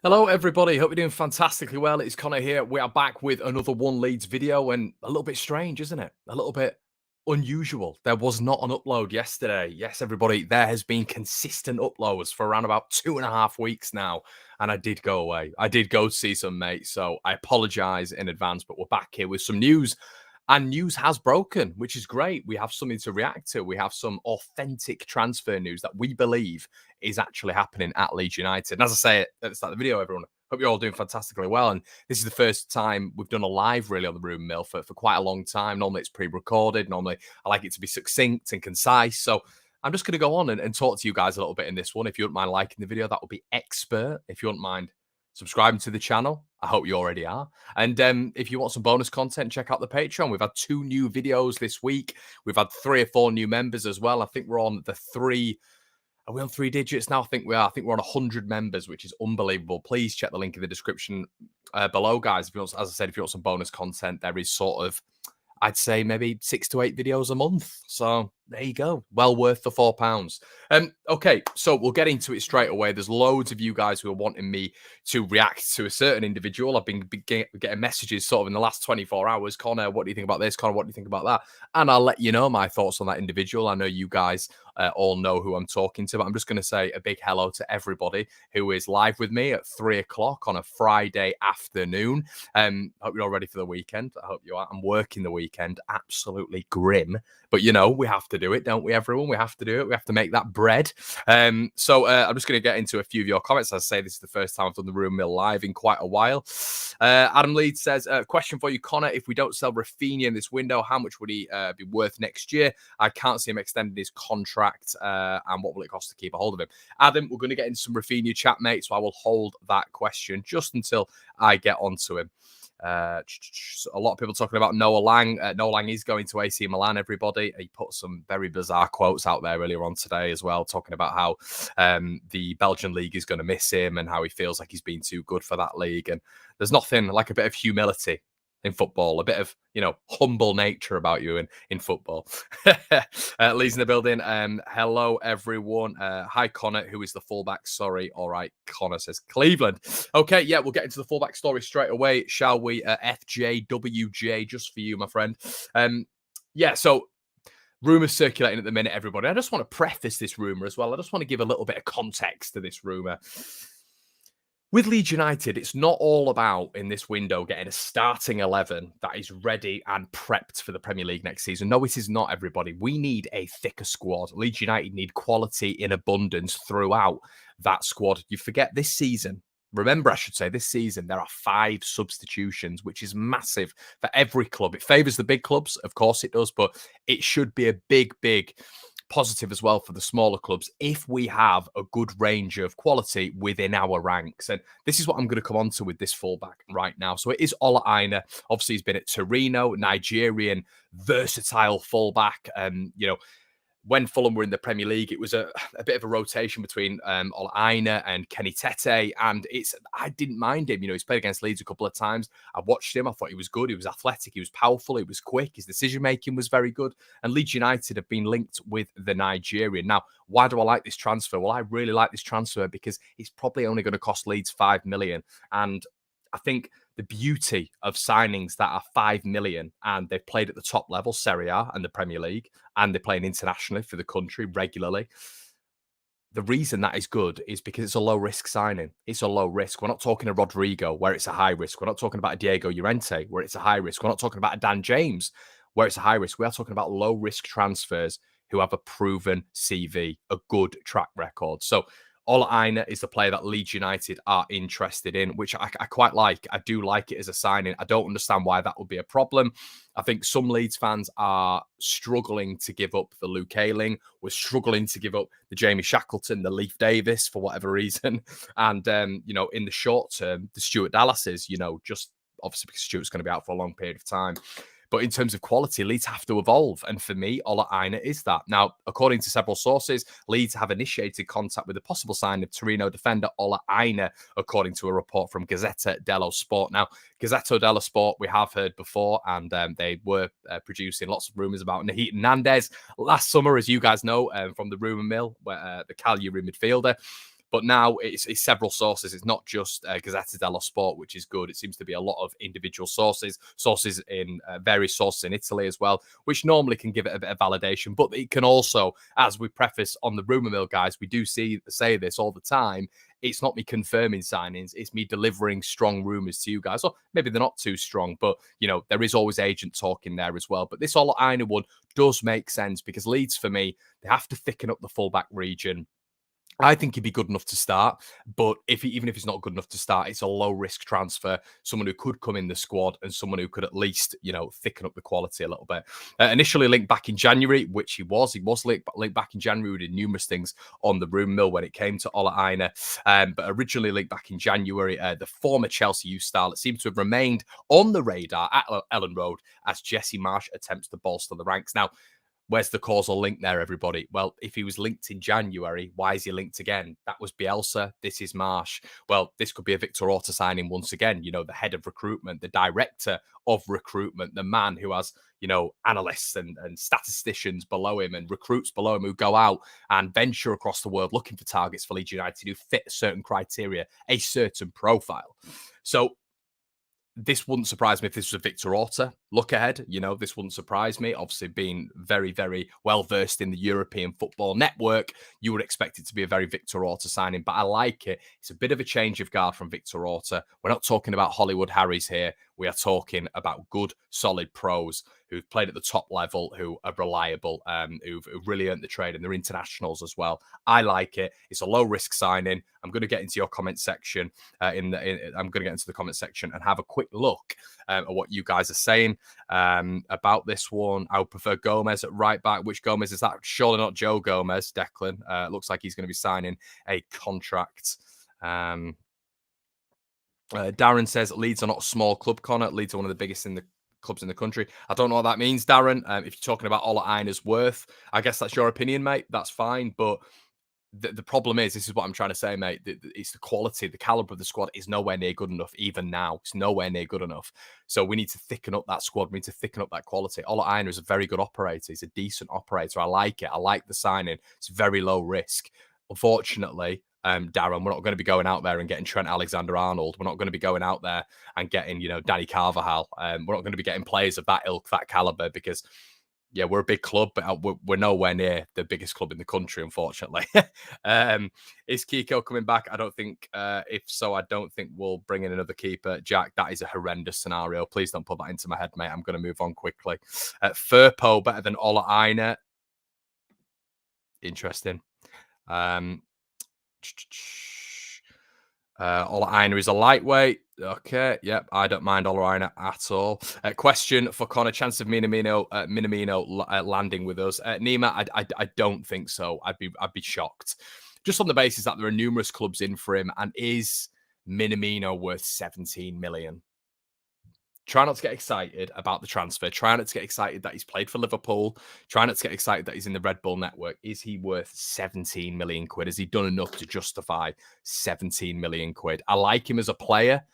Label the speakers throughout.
Speaker 1: Hello, everybody. Hope you're doing fantastically well. It's Connor here. We are back with another One Leeds video, and a little bit strange, isn't it? A little bit unusual. There was not an upload yesterday. Yes, everybody, there has been consistent uploads for around about 2.5 weeks now, and I did go away. I did go see some mates, so I apologize in advance, but we're back here with some news. And news has broken, which is great. We have something to react to. We have some authentic transfer news that we believe is actually happening at Leeds United. And as I say at the start of the video, everyone, hope you're all doing fantastically well. And this is the first time we've done a live really on the Rumour Mill for quite a long time. Normally it's pre-recorded. Normally I like it to be succinct and concise. So I'm just going to go on and talk to you guys a little bit in this one. If you wouldn't mind liking the video, that would be expert. If you wouldn't mind subscribing to the channel, I hope you already are. And if you want some bonus content, check out the Patreon. We've had 2 new videos this week. We've had 3 or 4 new members as well. I think we're on the 3. Are we on 3 digits now? I think we are. I think we're on 100 members, which is unbelievable. Please check the link in the description below, guys. If you want, as I said, if you want some bonus content, there is sort of, I'd say maybe 6 to 8 videos a month. So there you go. Well worth the £4. Okay, so we'll get into it straight away. There's loads of you guys who are wanting me to react to a certain individual. I've been getting messages sort of in the last 24 hours. Connor, what do you think about this? Connor, what do you think about that? And I'll let you know my thoughts on that individual. I know you guys all know who I'm talking to, but I'm just going to say a big hello to everybody who is live with me at 3 o'clock on a Friday afternoon. Hope you're all ready for the weekend. I hope you are. I'm working the weekend. Absolutely grim. But, you know, we have to do it, don't we, everyone? We have to do it. We have to make that bread. So I'm just going to get into a few of your comments. As I say, this is the first time I've done the Rumour Mill live in quite a while. Adam Leeds says, question for you, Connor. If we don't sell Raphinha in this window, how much would he be worth next year? I can't see him extending his contract. And what will it cost to keep a hold of him? Adam, we're going to get into some Raphinha chat, mate. So I will hold that question just until I get onto him. A lot of people talking about Noah Lang. Noah Lang is going to AC Milan, everybody. He put some very bizarre quotes out there earlier on today as well, talking about how the Belgian league is going to miss him and how he feels like he's been too good for that league. And there's nothing like a bit of humility in football, a bit of, you know, humble nature about you in football. Lee's in the building. Hello, everyone. Hi, Connor, who is the fullback? Sorry. All right. Connor says Cleveland. Okay, yeah, we'll get into the fullback story straight away, shall we? FJWJ, just for you, my friend. Yeah, so rumours circulating at the minute, everybody. I just want to preface this rumour as well. I just want to give a little bit of context to this rumour. With Leeds United, it's not all about, in this window, getting a starting 11 that is ready and prepped for the Premier League next season. No, it is not, everybody. We need a thicker squad. Leeds United need quality in abundance throughout that squad. You forget this season, remember, I should say, this season, there are 5 substitutions, which is massive for every club. It favours the big clubs, of course it does, but it should be a big positive as well for the smaller clubs if we have a good range of quality within our ranks. And this is what I'm going to come on to with this fullback right now. So it is Ola Aina. Obviously, he's been at Torino, Nigerian, versatile fullback. You know, when Fulham were in the Premier League, it was a bit of a rotation between Ola Aina and Kenny Tete, and I didn't mind him. You know, he's played against Leeds a couple of times. I watched him. I thought he was good. He was athletic. He was powerful. He was quick. His decision-making was very good. And Leeds United have been linked with the Nigerian. Now, why do I like this transfer? Well, I really like this transfer because it's probably only going to cost Leeds £5 million. And I think the beauty of signings that are 5 million and they've played at the top level, Serie A and the Premier League, and they're playing internationally for the country regularly. The reason that is good is because it's a low risk signing. It's a low risk. We're not talking a Rodrigo where it's a high risk. We're not talking about a Diego Llorente where it's a high risk. We're not talking about a Dan James where it's a high risk. We are talking about low risk transfers who have a proven CV, a good track record. So Ola Aina is the player that Leeds United are interested in, which I quite like. I do like it as a signing. I don't understand why that would be a problem. I think some Leeds fans are struggling to give up the Luke Ayling. We're struggling to give up the Jamie Shackleton, the Leif Davis, for whatever reason. And, you know, in the short term, the Stuart Dallases, you know, just obviously because Stuart's going to be out for a long period of time. But in terms of quality, Leeds have to evolve. And for me, Ola Aina is that. Now, according to several sources, Leeds have initiated contact with the possible signing of Torino defender Ola Aina, according to a report from Gazzetta dello Sport. Now, Gazzetta dello Sport, we have heard before, and they were producing lots of rumours about Naheed Hernandez last summer, as you guys know, from the rumour mill, where the Cagliari midfielder. But now it's several sources. It's not just Gazzetta dello Sport, which is good. It seems to be a lot of individual sources in various sources in Italy as well, which normally can give it a bit of validation. But it can also, as we preface on the Rumour Mill, guys, we do say this all the time. It's not me confirming signings. It's me delivering strong rumours to you guys. Or maybe they're not too strong, but, you know, there is always agent talk in there as well. But this Ola Aina one does make sense because Leeds, for me, they have to thicken up the fullback region. I think he'd be good enough to start, but even if he's not good enough to start, it's a low risk transfer. Someone who could come in the squad and someone who could at least, you know, thicken up the quality a little bit. Initially linked back in January, which he was linked back in January. We did numerous things on the Rumour Mill when it came to Ola Aina, but originally linked back in January. The former Chelsea youth star seems to have remained on the radar at Ellen Road as Jesse Marsch attempts to bolster the ranks. Now, where's the causal link there, everybody? Well, if he was linked in January, why is he linked again? That was Bielsa. This is Marsch. Well, this could be a Victor Orta signing once again. You know, the head of recruitment, the director of recruitment, the man who has, you know, analysts and statisticians below him and recruits below him who go out and venture across the world looking for targets for Leeds United who fit certain criteria, a certain profile. So this wouldn't surprise me if this was a Victor Orta look ahead. You know, this wouldn't surprise me. Obviously, being very, very well versed in the European football network, you would expect it to be a very Victor Orta signing. But I like it. It's a bit of a change of guard from Victor Orta. We're not talking about Hollywood Harrys here. We are talking about good, solid pros who've played at the top level, who are reliable, who've really earned the trade, and they're internationals as well. I like it. It's a low risk signing. I'm going to get into your comment section. I'm going to get into the comment section and have a quick look at what you guys are saying about this one. I would prefer Gomez at right back. Which Gomez is that? Surely not Joe Gomez. Declan looks like he's going to be signing a contract. Darren says Leeds are not a small club, Connor. Leeds are one of the biggest in the clubs in the country. I don't know what that means, Darren. If you're talking about Ola Aina's worth, I guess that's your opinion, mate. That's fine. But the problem is, this is what I'm trying to say, mate. It's the quality, the caliber of the squad is nowhere near good enough. Even now, it's nowhere near good enough. So we need to thicken up that squad. We need to thicken up that quality. Ola Aina is a very good operator. He's a decent operator. I like it. I like the signing. It's very low risk. Unfortunately, Darren, we're not going to be going out there and getting Trent Alexander-Arnold. We're not going to be going out there and getting, you know, Danny Carvajal. We're not going to be getting players of that ilk, that caliber, because yeah, we're a big club, but we're nowhere near the biggest club in the country, unfortunately. Is Kiko coming back? I don't think. If so, I don't think we'll bring in another keeper. Jack, that is a horrendous scenario. Please don't put that into my head, mate. I'm going to move on quickly. Firpo better than Ola Aina. Interesting. Ola Aina is a lightweight. Okay, yep, I don't mind Ola Aina at all. Question for Connor: chance of Minamino landing with us? Nima, I don't think so. I'd be shocked, just on the basis that there are numerous clubs in for him, and is Minamino worth 17 million? Try not to get excited about the transfer. Try not to get excited that he's played for Liverpool. Try not to get excited that he's in the Red Bull network. Is he worth 17 million quid? Has he done enough to justify 17 million quid? I like him as a player,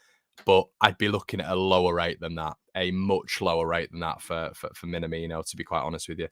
Speaker 1: but I'd be looking at a lower rate than that, a much lower rate than that for Minamino, to be quite honest with you.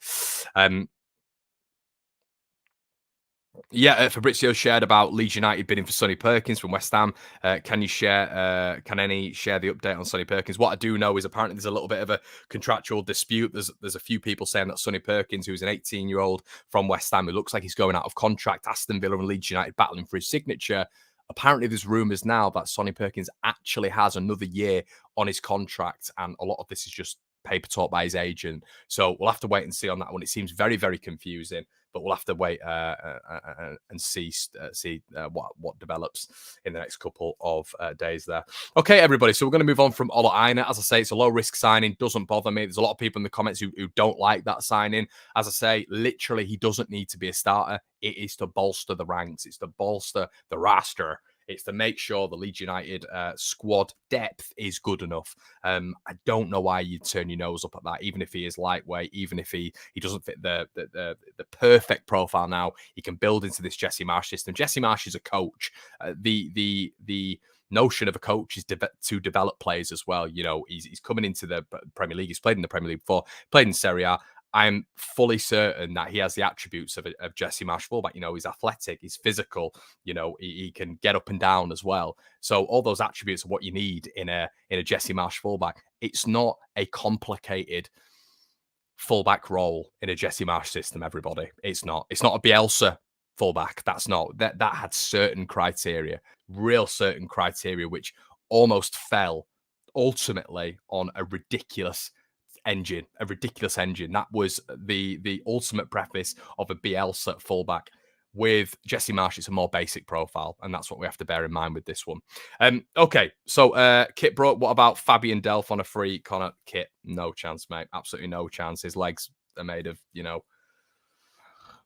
Speaker 1: Yeah, Fabrizio shared about Leeds United bidding for Sonny Perkins from West Ham. Can any share the update on Sonny Perkins? What I do know is apparently there's a little bit of a contractual dispute. There's a few people saying that Sonny Perkins, who's an 18-year-old from West Ham, who looks like he's going out of contract, Aston Villa and Leeds United battling for his signature. Apparently, there's rumours now that Sonny Perkins actually has another year on his contract, and a lot of this is just paper talk by his agent. So we'll have to wait and see on that one. It seems very, very confusing, but we'll have to wait and see what develops in the next couple of days there. Okay, everybody. So we're going to move on from Ola Aina. As I say, it's a low risk signing. Doesn't bother me. There's a lot of people in the comments who don't like that signing. As I say, literally, he doesn't need to be a starter. It is to bolster the ranks. It's to bolster the roster. It's to make sure the Leeds United squad depth is good enough. I don't know why you'd turn your nose up at that, even if he is lightweight, even if he doesn't fit the perfect profile now. He can build into this Jesse Marsch system. Jesse Marsch is a coach. The notion of a coach is to develop players as well. You know, he's coming into the Premier League. He's played in the Premier League before, played in Serie A. I'm fully certain that he has the attributes of Jesse Marsh fullback. You know, he's athletic, he's physical, you know, he can get up and down as well. So all those attributes are what you need in a Jesse Marsh fullback. It's not a complicated fullback role in a Jesse Marsh system, everybody. It's not. It's not a Bielsa fullback. That's not. That had certain criteria, real certain criteria, which almost fell ultimately on a ridiculous engine. That was the ultimate preface of a Bielsa fullback. With Jesse Marsh, it's a more basic profile, and that's what we have to bear in mind with this one. Okay, so Kit Brook, what about Fabian Delph on a free? Connor, Kit, no chance, mate. Absolutely no chance. His legs are made of, you know,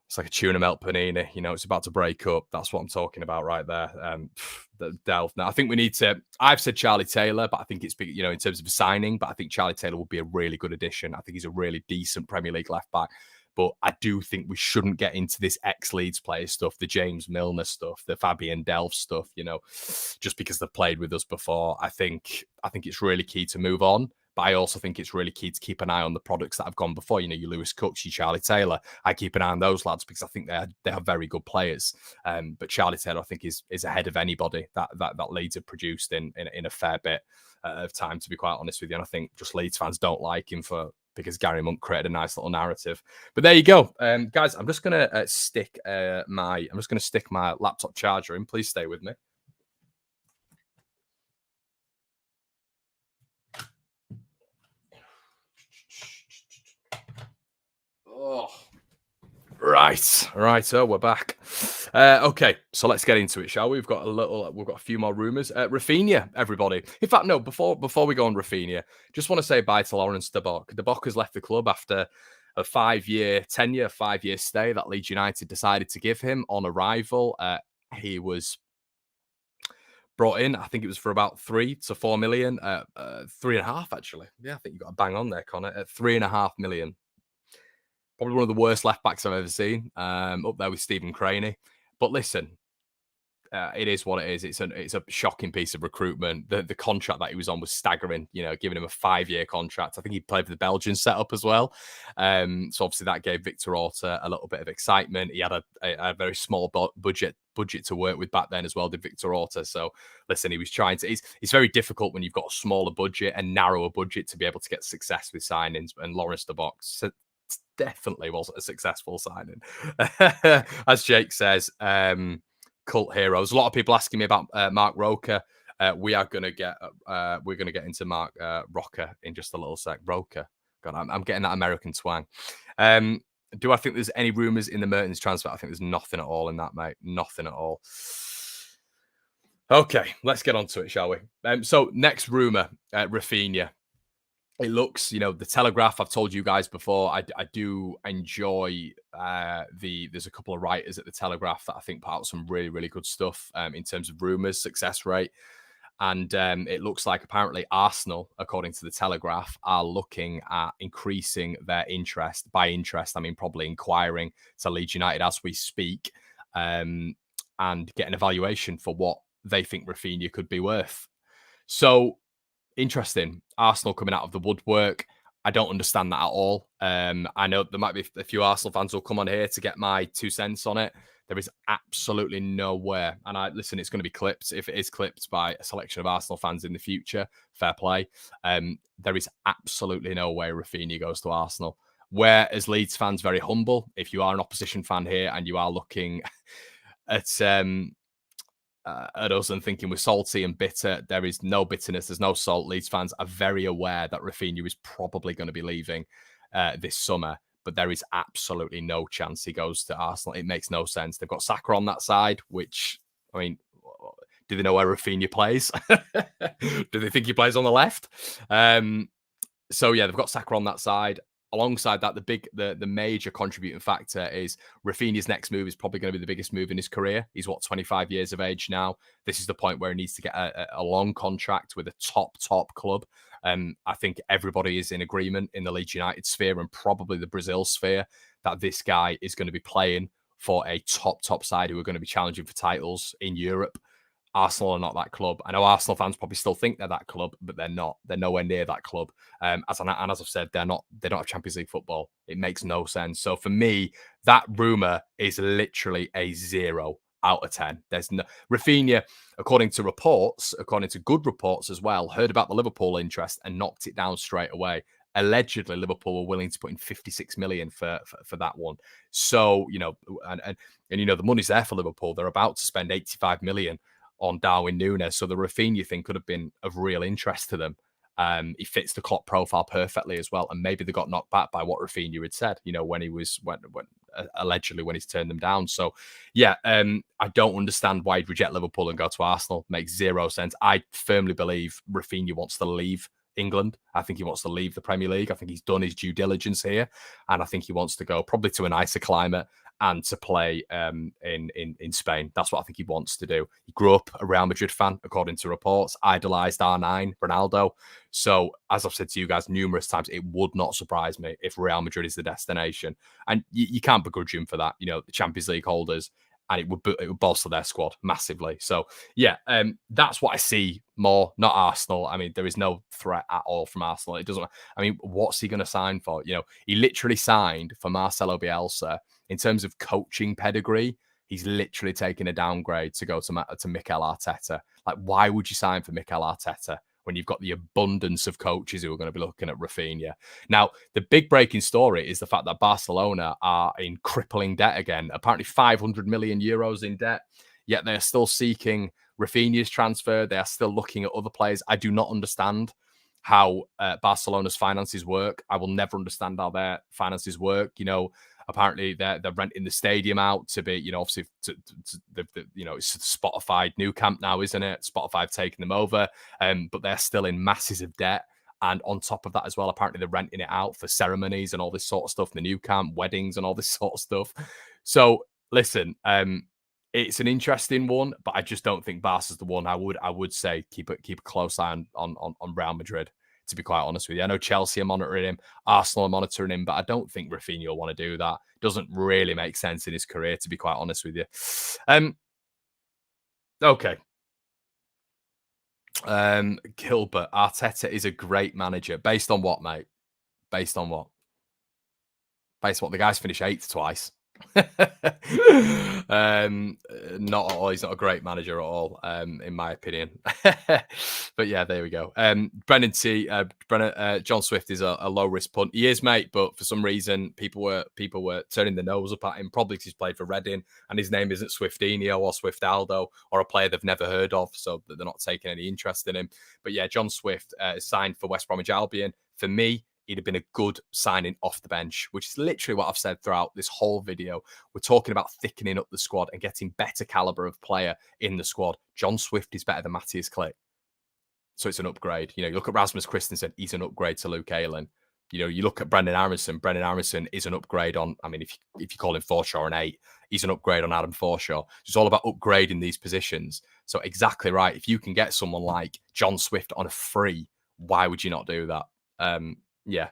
Speaker 1: it's like a tuna melt panini. You know, it's about to break up. That's what I'm talking about right there. The Delph. Now, I think we need to. I've said Charlie Taylor, but I think it's, you know, in terms of a signing. But I think Charlie Taylor would be a really good addition. I think he's a really decent Premier League left back. But I do think we shouldn't get into this ex-Leeds player stuff, the James Milner stuff, the Fabian Delph stuff, you know, just because they've played with us before. I think it's really key to move on. But I also think it's really key to keep an eye on the products that have gone before. You know, your Lewis Cooks, your Charlie Taylor. I keep an eye on those lads because I think they are very good players. But Charlie Taylor, I think, is ahead of anybody that Leeds have produced in a fair bit of time, to be quite honest with you. And I think just Leeds fans don't like him because Gary Monk created a nice little narrative. But there you go, guys. I'm just gonna stick my laptop charger in. Please stay with me. Oh, right. So we're back. Okay, so let's get into it, shall we? We've got a few more rumors. Raphinha, everybody. In fact, no. Before we go on Raphinha, just want to say bye to Lawrence De Bock. De Bock has left the club after a 5-year tenure, 5-year stay that Leeds United decided to give him on arrival. He was brought in, I think it was for about 3 to 4 million, 3.5 actually. Yeah, I think you got a bang on there, Connor. At 3.5 million. Probably one of the worst left backs I've ever seen. Up there with Stephen Craney. But listen, it is what it is. It's a shocking piece of recruitment. The contract that he was on was staggering. You know, giving him a 5-year contract. I think he played for the Belgian setup as well. So obviously that gave Victor Orta a little bit of excitement. He had a very small budget to work with back then as well, did Victor Orta. So listen, he was trying to. It's very difficult when you've got a smaller budget and narrower budget to be able to get success with signings. And Lawrence De Bock definitely wasn't a successful signing, as Jake says. Cult heroes. A lot of people asking me about Marc Roca. We're gonna get into Marc Roca in just a little sec. Roca. God, I'm getting that American twang. Do I think there's any rumors in the Mertens transfer? I think there's nothing at all in that, mate. Nothing at all. Okay, let's get on to it, shall we? So next rumor, Raphinha. It looks, you know, the Telegraph. I've told you guys before. I do enjoy there's a couple of writers at the Telegraph that I think put out some really, really good stuff in terms of rumors, success rate, and it looks like apparently Arsenal, according to the Telegraph, are looking at increasing their interest. By interest, I mean probably inquiring to Leeds United as we speak, and get an evaluation for what they think Raphinha could be worth. So. Interesting. Arsenal coming out of the woodwork. I don't understand that at all. I know there might be a few Arsenal fans who'll come on here to get my 2 cents on it. There is absolutely nowhere. And listen, it's going to be clipped. If it is clipped by a selection of Arsenal fans in the future, fair play. There is absolutely no way Raphinha goes to Arsenal. Where, as Leeds fans, very humble. If you are an opposition fan here and you are looking at us and thinking we're salty and bitter, there is no bitterness. There's no salt. Leeds fans are very aware that Raphinha is probably going to be leaving this summer, but there is absolutely no chance he goes to Arsenal. It makes no sense. They've got Saka on that side, which, I mean, do they know where Raphinha plays? Do they think he plays on the left? So yeah, they've got Saka on that side. Alongside that, the major contributing factor is Raphinha's next move is probably going to be the biggest move in his career. He's 25 years of age now. This is the point where he needs to get a long contract with a top club. I think everybody is in agreement in the Leeds United sphere and probably the Brazil sphere that this guy is going to be playing for a top side who are going to be challenging for titles in Europe. Arsenal are not that club. I know Arsenal fans probably still think they're that club, but they're not. They're nowhere near that club. As I've said, they're not. They don't have Champions League football. It makes no sense. So for me, that rumor is literally a 0 out of 10. There's no Raphinha, according to reports, according to good reports as well, heard about the Liverpool interest and knocked it down straight away. Allegedly, Liverpool were willing to put in 56 million for that one. So and the money's there for Liverpool. They're about to spend 85 million on Darwin Núñez. So the Raphinha thing could have been of real interest to them. He fits the Klopp profile perfectly as well. And maybe they got knocked back by what Raphinha had said, when allegedly when he's turned them down. So yeah, I don't understand why he'd reject Liverpool and go to Arsenal. Makes 0 sense. I firmly believe Raphinha wants to leave England. I think he wants to leave the Premier League. I think he's done his due diligence here. And I think he wants to go probably to a nicer climate and to play in Spain. That's what I think he wants to do. He grew up a Real Madrid fan, according to reports, idolized R9, Ronaldo. So, as I've said to you guys numerous times, it would not surprise me if Real Madrid is the destination. And you can't begrudge him for that. The Champions League holders, and it would bolster their squad massively. So, yeah, that's what I see more, not Arsenal. I mean, there is no threat at all from Arsenal. It doesn't. I mean, what's he going to sign for? He literally signed for Marcelo Bielsa. In terms of coaching pedigree, he's literally taken a downgrade to go to Mikel Arteta. Like, why would you sign for Mikel Arteta when you've got the abundance of coaches who are going to be looking at Raphinha? Now, the big breaking story is the fact that Barcelona are in crippling debt again. Apparently 500 million euros in debt, yet they're still seeking Raphinha's transfer. They are still looking at other players. I do not understand how Barcelona's finances work. I will never understand how their finances work. Apparently they're renting the stadium out to be, obviously, it's a Spotify new camp now, isn't it? Spotify have taken them over, but they're still in masses of debt. And on top of that as well, apparently they're renting it out for ceremonies and all this sort of stuff, the new camp, weddings and all this sort of stuff. So listen, it's an interesting one, but I just don't think Barca's the one. I would say keep a close eye on Real Madrid, to be quite honest with you. I know Chelsea are monitoring him, Arsenal are monitoring him, but I don't think Raphinha will want to do that. Doesn't really make sense in his career, to be quite honest with you. Okay. Gilbert, Arteta is a great manager. Based on what, mate? Based on what? Based on what? The guy's finished 8th twice. Not at all. He's not a great manager at all, in my opinion. But yeah, there we go. Brennan T. John Swift is a low risk punt. He is, mate, but for some reason people were turning their nose up at him, probably because he's played for Reading and his name isn't Swiftinho or Swiftaldo or a player they've never heard of, so they're not taking any interest in him. But yeah, John Swift is signed for West Bromwich Albion. For me, he'd have been a good signing off the bench, which is literally what I've said throughout this whole video. We're talking about thickening up the squad and getting better caliber of player in the squad. John Swift is better than Matthias Klick. So it's an upgrade. You look at Rasmus Christensen, he's an upgrade to Luke Ayling. You look at Brendan Aronson. Brendan Aronson is an upgrade on, I mean, if you call him Forshaw an 8, he's an upgrade on Adam Forshaw. It's all about upgrading these positions. So exactly right. If you can get someone like John Swift on a free, why would you not do that? Yeah.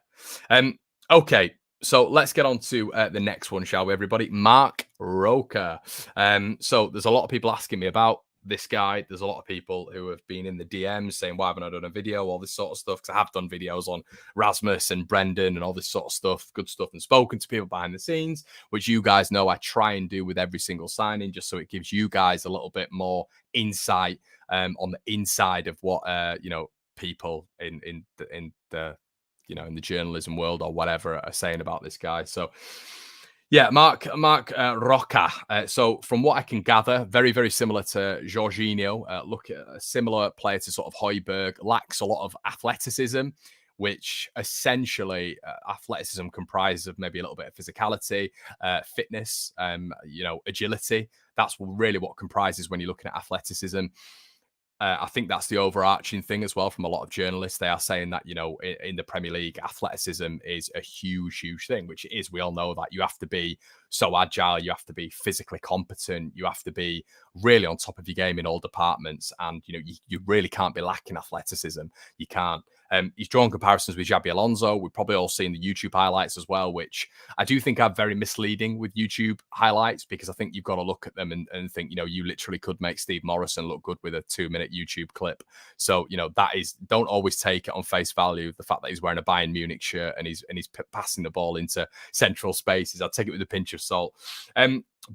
Speaker 1: Okay. So let's get on to the next one, shall we, everybody? Marc Roca. So there's a lot of people asking me about this guy. There's a lot of people who have been in the DMs saying, why haven't I done a video? All this sort of stuff. Because I have done videos on Rasmus and Brendan and all this sort of stuff, good stuff, and spoken to people behind the scenes, which you guys know I try and do with every single signing, just so it gives you guys a little bit more insight on the inside of what people in the in the journalism world or whatever are saying about this guy. So yeah, Marc Roca. So from what I can gather, very, very similar to Jorginho. Look at a similar player to sort of Højbjerg, lacks a lot of athleticism, which essentially athleticism comprises of maybe a little bit of physicality, fitness, agility. That's really what comprises when you're looking at athleticism. I think that's the overarching thing as well from a lot of journalists. They are saying that, in the Premier League, athleticism is a huge, huge thing, which it is. We all know that you have to be so agile. You have to be physically competent. You have to be really on top of your game in all departments. And, you really can't be lacking athleticism. You can't. He's drawn comparisons with Xabi Alonso. We've probably all seen the YouTube highlights as well, which I do think are very misleading with YouTube highlights, because I think you've got to look at them and think, you literally could make Steve Morrison look good with a 2-minute YouTube clip. So, don't always take it on face value. The fact that he's wearing a Bayern Munich shirt and he's passing the ball into central spaces, I'll take it with a pinch of salt.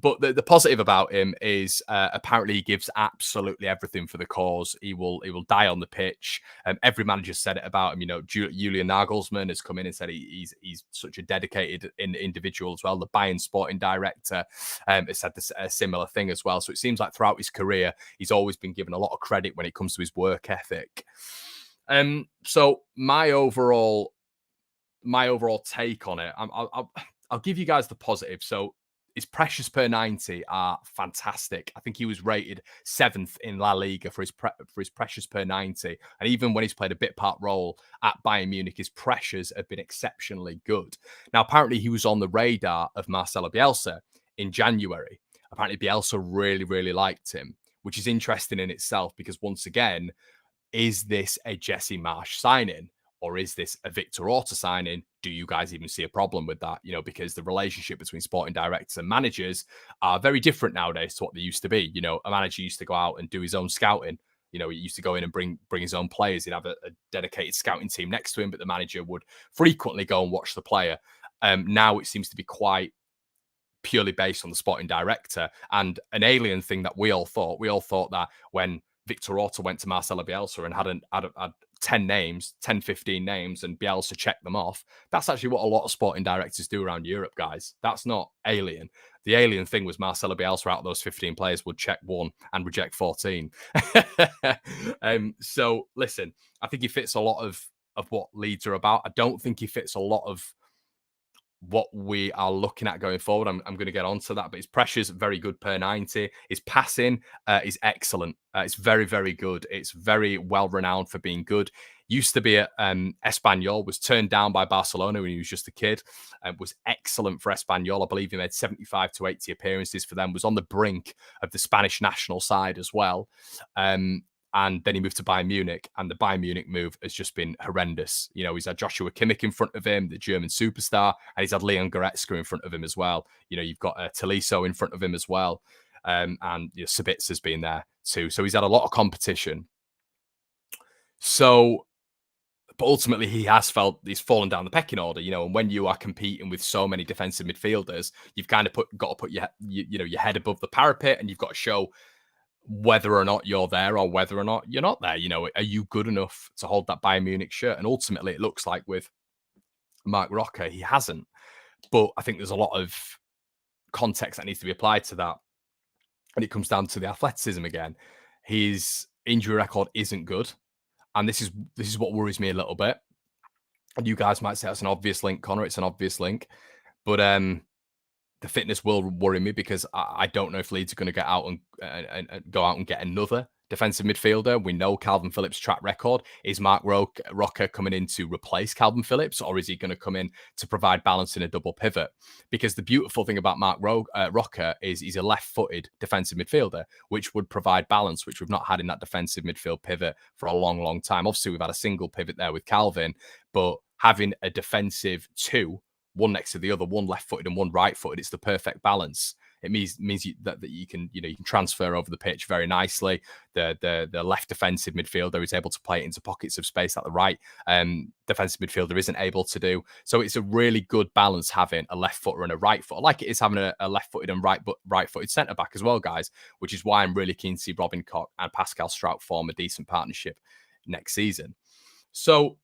Speaker 1: But the positive about him is apparently he gives absolutely everything for the cause. He will die on the pitch. Every manager said it about him. Julian Nagelsmann has come in and said he's such a dedicated individual as well. The Bayern sporting director has said a similar thing as well. So it seems like throughout his career, he's always been given a lot of credit when it comes to his work ethic. So my overall take on it, I'll give you guys the positive. So his pressures per 90 are fantastic. I think he was rated 7th in La Liga for his pressures per 90. And even when he's played a bit part role at Bayern Munich, his pressures have been exceptionally good. Now, apparently he was on the radar of Marcelo Bielsa in January. Apparently Bielsa really, really liked him, which is interesting in itself, because once again, is this a Jesse Marsch signing? Or is this a Victor Orta signing? Do you guys even see a problem with that? Because the relationship between sporting directors and managers are very different nowadays to what they used to be. A manager used to go out and do his own scouting. He used to go in and bring his own players. He'd have a dedicated scouting team next to him, but the manager would frequently go and watch the player. Now it seems to be quite purely based on the sporting director, and an alien thing that we all thought that when Victor Orta went to Marcelo Bielsa and had 10 names, 10, 15 names, and Bielsa checked them off. That's actually what a lot of sporting directors do around Europe, guys. That's not alien. The alien thing was Marcelo Bielsa, out of those 15 players, would check 1 and reject 14. So, listen, I think he fits a lot of what Leeds are about. I don't think he fits a lot of what we are looking at going forward. I'm going to get onto that, but his pressure's very good per 90. His passing is excellent. It's very, very good. It's very well renowned for being good. Used to be at Espanyol, was turned down by Barcelona when he was just a kid, was excellent for Espanyol. I believe he made 75 to 80 appearances for them, was on the brink of the Spanish national side as well. And then he moved to Bayern Munich, and the Bayern Munich move has just been horrendous. He's had Joshua Kimmich in front of him, the German superstar, and he's had Leon Goretzka in front of him as well. You've got Tolisso in front of him as well. And Sabitzer has been there too. So he's had a lot of competition. So, but ultimately he has felt he's fallen down the pecking order, and when you are competing with so many defensive midfielders, you've kind of got to put your head above the parapet, and you've got to show whether or not you're there or whether or not you're not there. Are you good enough to hold that Bayern Munich shirt? And ultimately, it looks like with Marc Roca, he hasn't. But I think there's a lot of context that needs to be applied to that. And it comes down to the athleticism again. His injury record isn't good. And this is what worries me a little bit. And you guys might say that's an obvious link, Connor. It's an obvious link. But the fitness will worry me, because I don't know if Leeds are going to get out and go out and get another defensive midfielder. We know Calvin Phillips' track record. Is Marc Roca coming in to replace Calvin Phillips, or is he going to come in to provide balance in a double pivot? Because the beautiful thing about Marc Roca is he's a left-footed defensive midfielder, which would provide balance, which we've not had in that defensive midfield pivot for a long, long time. Obviously, we've had a single pivot there with Calvin, but having a defensive 2, one next to the other, one left-footed and one right-footed, it's the perfect balance. It means that you can transfer over the pitch very nicely. The left defensive midfielder is able to play it into pockets of space that the right defensive midfielder isn't able to do. So it's a really good balance having a left footer and a right footer, like it is having a left-footed and right-footed centre back as well, guys. Which is why I'm really keen to see Robin Koch and Pascal Strout form a decent partnership next season. So,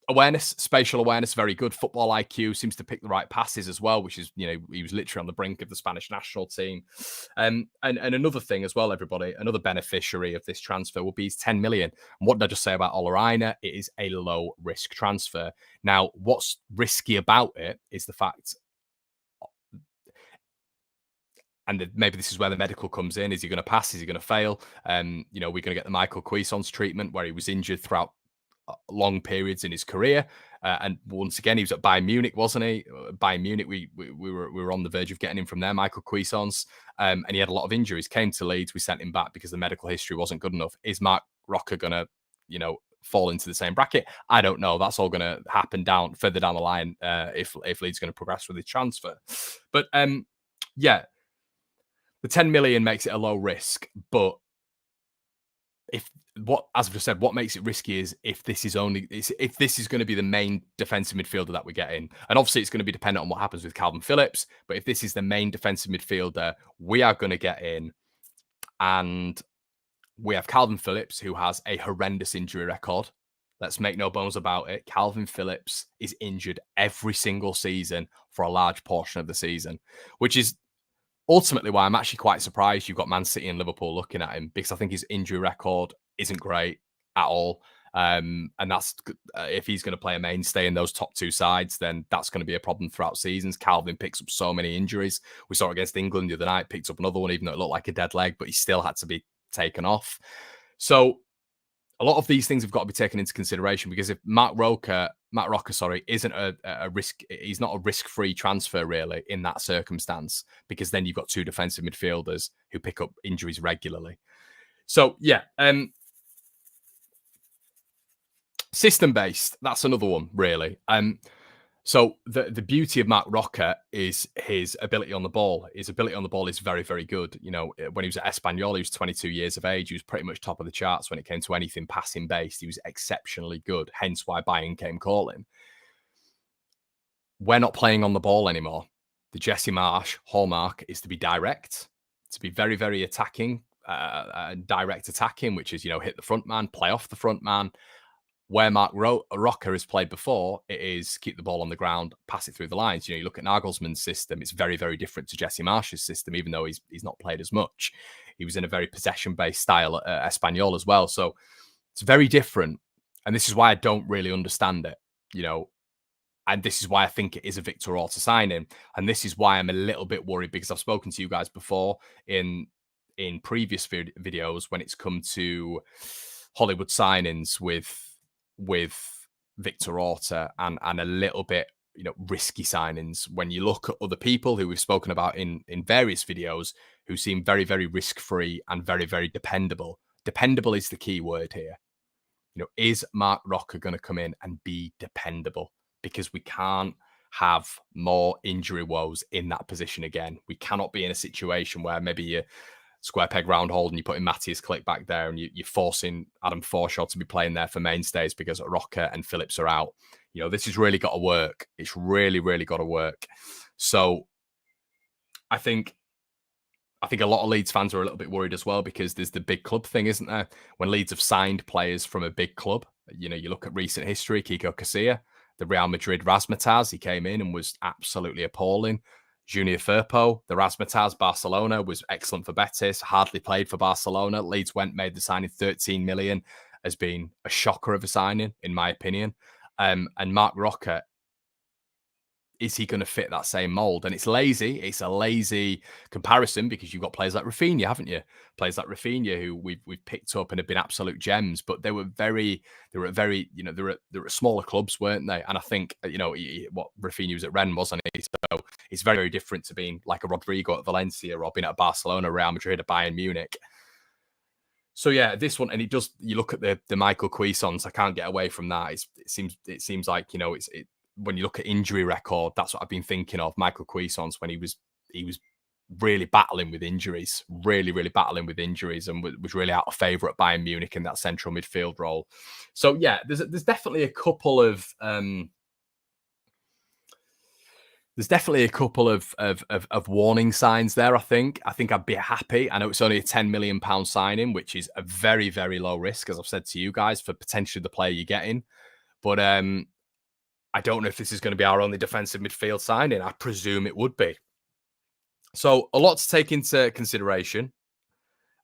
Speaker 1: awareness, spatial awareness, very good. Football IQ, seems to pick the right passes as well, which is, he was literally on the brink of the Spanish national team. And another thing as well, everybody, another beneficiary of this transfer will be his 10 million. And what did I just say about Ola Aina? It is a low risk transfer. Now, what's risky about it is the fact, and maybe this is where the medical comes in. Is he going to pass? Is he going to fail? We're going to get the Michael Cuisance treatment, where he was injured throughout long periods in his career. And once again, he was at Bayern Munich, wasn't he? Bayern Munich, we were on the verge of getting him from there, Michael Cuisance, and he had a lot of injuries. Came to Leeds, we sent him back because the medical history wasn't good enough. Is Marc Roca going to, fall into the same bracket? I don't know. That's all going to happen further down the line if Leeds going to progress with his transfer. But yeah, the 10 million makes it a low risk, but as I've just said, what makes it risky is if this is going to be the main defensive midfielder that we get in. And obviously it's going to be dependent on what happens with Calvin Phillips. But if this is the main defensive midfielder we are going to get in, and we have Calvin Phillips, who has a horrendous injury record. Let's make no bones about it. Calvin Phillips is injured every single season for a large portion of the season, which is ultimately why I'm actually quite surprised you've got Man City and Liverpool looking at him, because I think his injury record isn't great at all. And that's if he's going to play a mainstay in those top two sides, then that's going to be a problem throughout seasons. Calvin picks up so many injuries. We saw it against England the other night, picked up another one, even though it looked like a dead leg, but he still had to be taken off. So a lot of these things have got to be taken into consideration, because if Marc Roca, isn't a risk, he's not a risk-free transfer really in that circumstance, because then you've got two defensive midfielders who pick up injuries regularly. So yeah, system-based, that's another one really. So the beauty of Marc Roca is his ability on the ball. His ability on the ball is very, very good. When he was at Espanyol, he was 22 years of age. He was pretty much top of the charts when it came to anything passing based. He was exceptionally good, hence why Bayern came calling. We're not playing on the ball anymore. The Jesse Marsch hallmark is to be direct, to be very, very attacking, direct attacking, which is, hit the front man, play off the front man. Where Marc Roca has played before, it is keep the ball on the ground, pass it through the lines. You look at Nagelsmann's system, it's very, very different to Jesse Marsch's system, even though he's not played as much. He was in a very possession-based style at Espanyol as well. So it's very different. And this is why I don't really understand it, and this is why I think it is a Victor Orta signing. And this is why I'm a little bit worried, because I've spoken to you guys before in previous videos when it's come to Hollywood signings with Victor Orta and a little bit, risky signings. When you look at other people who we've spoken about in various videos who seem very, very risk-free and very, very dependable. Dependable is the key word here. Is Marc Roca going to come in and be dependable? Because we can't have more injury woes in that position again. We cannot be in a situation where maybe you square peg round hole and you put in Matthias Klick back there and you're forcing Adam Forshaw to be playing there for mainstays because Roca and Phillips are out. This has really got to work. It's really, really got to work. So I think a lot of Leeds fans are a little bit worried as well, because there's the big club thing, isn't there? When Leeds have signed players from a big club, you look at recent history, Kiko Casilla, the Real Madrid Razzmatazz, he came in and was absolutely appalling. Junior Firpo, the Razzmatazz, Barcelona, was excellent for Betis, hardly played for Barcelona. Leeds made the signing 13 million, as being a shocker of a signing, in my opinion. And Marc Roca, is he going to fit that same mold? And it's lazy. It's a lazy comparison, because you've got players like Raphinha, haven't you? Players like Raphinha who we've picked up and have been absolute gems, but they were at smaller clubs, weren't they? And I think, what Raphinha was at Rennes, wasn't he? So it's very, very different to being like a Rodrigo at Valencia, or being at Barcelona, Real Madrid, or Bayern Munich. So yeah, this one, and you look at the Michael Cuisance, I can't get away from that. It seems like, when you look at injury record, that's what I've been thinking of. Michael Cuisance, when he was really battling with injuries, and was really out of favour at Bayern Munich in that central midfield role. So yeah, there's definitely a couple of warning signs there. I think I'd be happy. I know it's only a £10 million signing, which is a very, very low risk, as I've said to you guys, for potentially the player you're getting. But I don't know if this is going to be our only defensive midfield signing. I presume it would be. So a lot to take into consideration.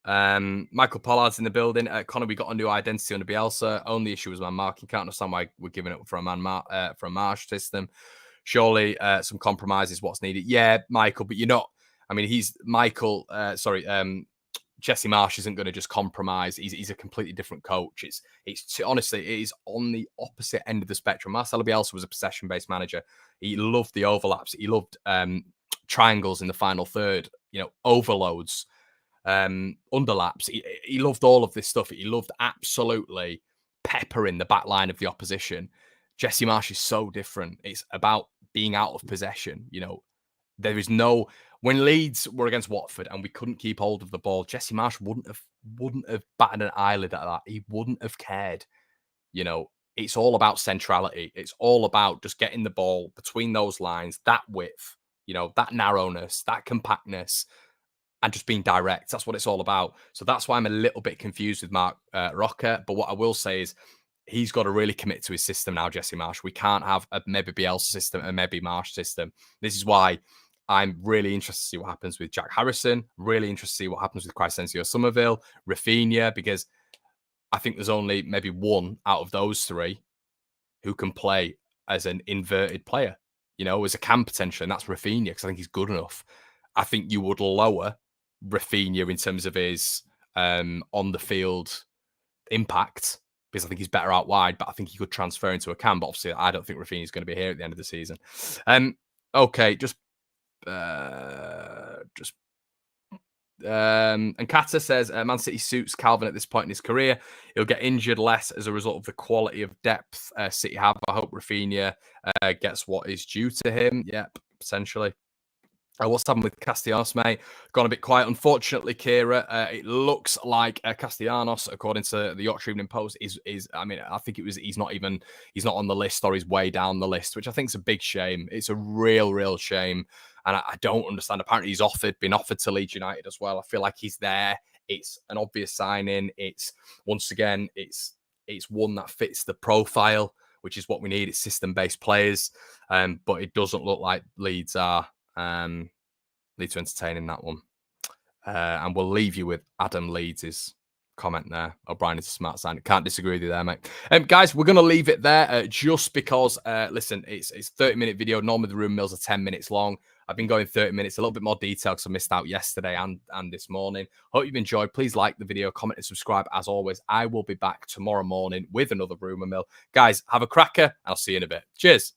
Speaker 1: Michael Pollard's in the building. Connor, we got a new identity under Bielsa. Only issue was man marking. Can't understand why we're giving it for a Marsch system. Surely some compromise is what's needed. Yeah, Michael, but you're not. I mean, he's Michael. Jesse Marsch isn't going to just compromise. He's a completely different coach. It's honestly, it is on the opposite end of the spectrum. Marcelo Bielsa was a possession-based manager. He loved the overlaps. He loved triangles in the final third, overloads, underlaps. He loved all of this stuff. He loved absolutely peppering the back line of the opposition. Jesse Marsch is so different. It's about being out of possession. There is no, when Leeds were against Watford and we couldn't keep hold of the ball, Jesse Marsch wouldn't have batted an eyelid at that. He wouldn't have cared. It's all about centrality. It's all about just getting the ball between those lines, that width, that narrowness, that compactness, and just being direct. That's what it's all about. So that's why I'm a little bit confused with Marc Roca. But what I will say is he's got to really commit to his system now, Jesse Marsch. We can't have a maybe Bielsa system and maybe Marsch system. This is why I'm really interested to see what happens with Jack Harrison. Really interested to see what happens with Crysencio Somerville, Raphinha, because I think there's only maybe one out of those three who can play as an inverted player, as a cam potential, and that's Raphinha, because I think he's good enough. I think you would lower Raphinha in terms of his on the field impact, because I think he's better out wide, but I think he could transfer into a cam. But obviously, I don't think Raphinha is going to be here at the end of the season. Okay, and Kata says Man City suits Calvin at this point in his career. He'll get injured less as a result of the quality of depth City have. I hope Raphinha gets what is due to him. Yep, potentially. What's happened with Castellanos, mate? Gone a bit quiet. Unfortunately, Kira, it looks like Castellanos, according to the Yorkshire Evening Post, is I mean, I think he's not on the list, or he's way down the list, which I think is a big shame. It's a real shame. And I don't understand. Apparently, he's been offered to Leeds United as well. I feel like he's there. It's an obvious signing. It's once again, it's one that fits the profile, which is what we need. It's system-based players, but it doesn't look like Leeds are. Leeds are entertaining that one. And we'll leave you with Adam Leeds' comment there. O'Brien is a smart sign. Can't disagree with you there, mate. Guys, we're going to leave it there just because, listen, it's a 30-minute video. Normally the room mills are 10 minutes long. I've been going 30 minutes, a little bit more detail because I missed out yesterday and this morning. Hope you've enjoyed. Please like the video, comment and subscribe. As always, I will be back tomorrow morning with another Rumour Mill. Guys, have a cracker. I'll see you in a bit. Cheers.